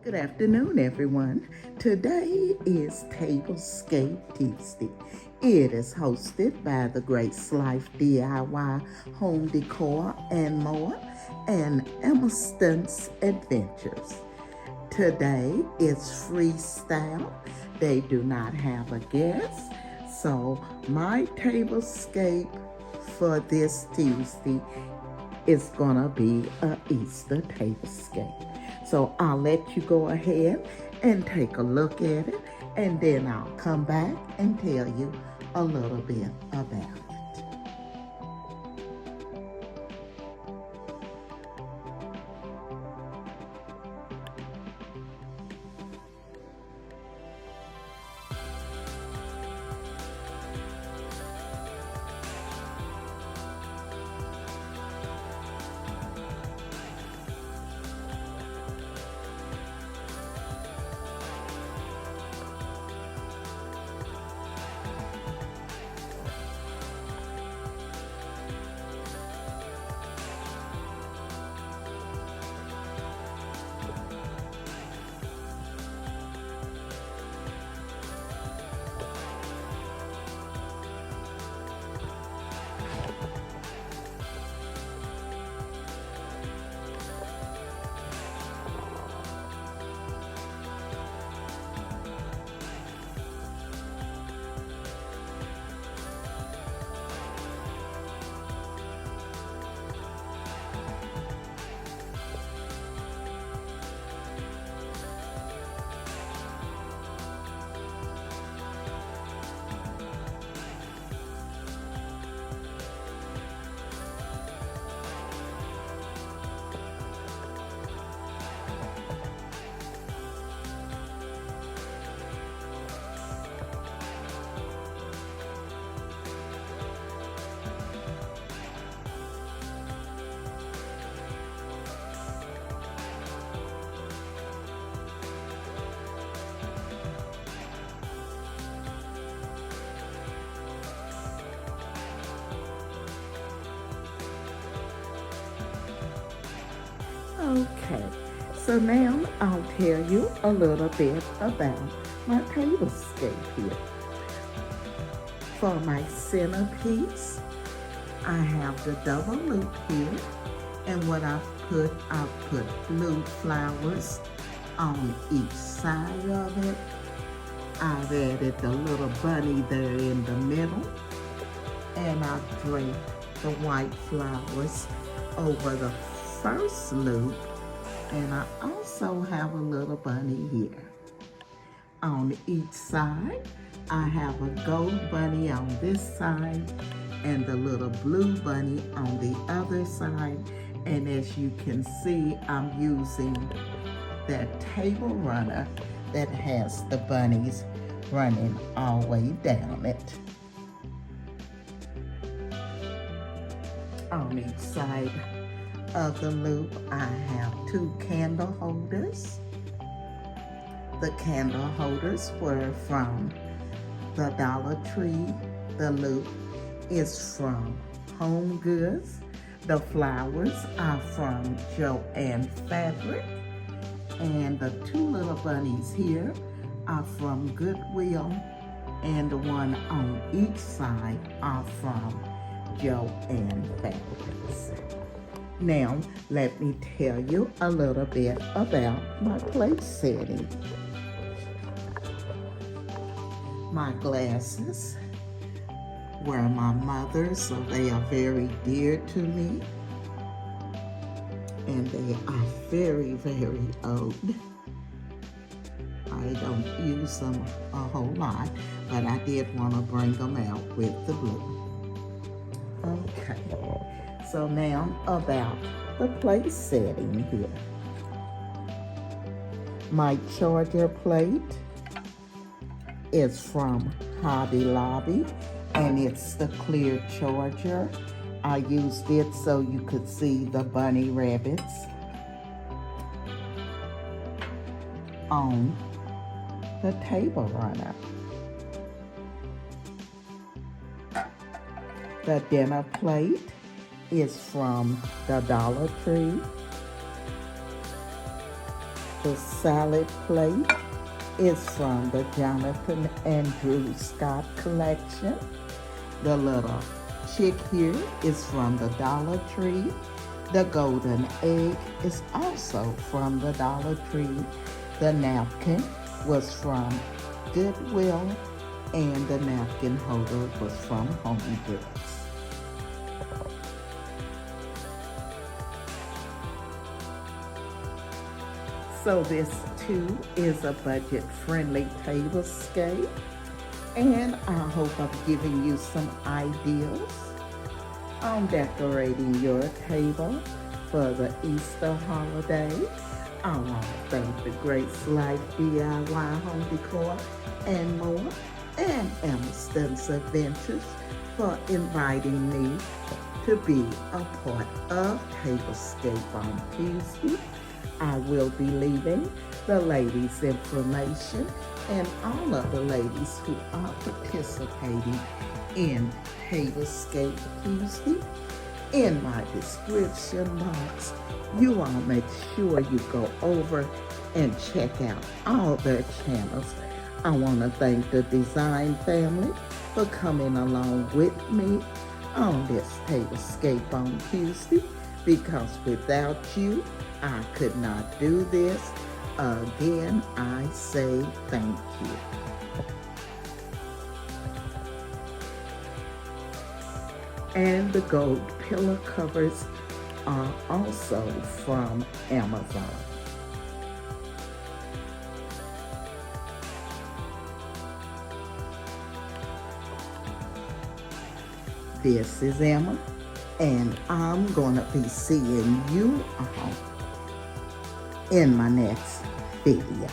Good afternoon, everyone. Today is Tablescape Tuesday. It is hosted by the Grace Life DIY Home Decor and more and Emerson's Adventures. Today is freestyle. They do not have a guest, so my tablescape for this Tuesday is gonna be an Easter tablescape. So I'll let you go ahead and take a look at it, and then I'll come back and tell you a little bit about it. Okay, so now I'll tell you a little bit about my tablescape here. For my centerpiece, I have the double loop here, and what I've put blue flowers on each side of it. I've added the little bunny there in the middle, and I've draped the white flowers over the first loop, and I also have a little bunny here. On each side, I have a gold bunny on this side and the little blue bunny on the other side. And as you can see, I'm using that table runner that has the bunnies running all the way down it. On each side of the loop, I have two candle holders. The candle holders were from the Dollar Tree. The loop is from Home Goods. The flowers are from Joann Fabric. And the two little bunnies here are from Goodwill. And the one on each side are from Joann Fabrics. Now, let me tell you a little bit about my place setting. My glasses were my mother's, so they are very dear to me. And they are very, very old. I don't use them a whole lot, but I did want to bring them out with the blue. Okay. So now about the place setting here. My charger plate is from Hobby Lobby, and it's the clear charger. I used it so you could see the bunny rabbits on the table runner. The dinner plate is from the Dollar Tree. The salad plate is from the Jonathan and Drew Scott collection. The little chick here is from the Dollar Tree. The golden egg is also from the Dollar Tree. The napkin was from Goodwill, and the napkin holder was from Home Goods. So this too is a budget-friendly tablescape, and I hope I've given you some ideas on decorating your table for the Easter holiday. I want to thank the Grace Life DIY Home Decor and more, and Emerson Adventures for inviting me to be a part of Tablescape on Tuesday. I will be leaving the ladies' information and all of the ladies who are participating in Tablescape Tuesday in my description box. You all make sure you go over and check out all their channels. I want to thank the design family for coming along with me on this Tablescape on Tuesday, because without you, I could not do this. Again, I say thank you. And the gold pillow covers are also from Amazon. This is Emma, and I'm gonna be seeing you all in my next video.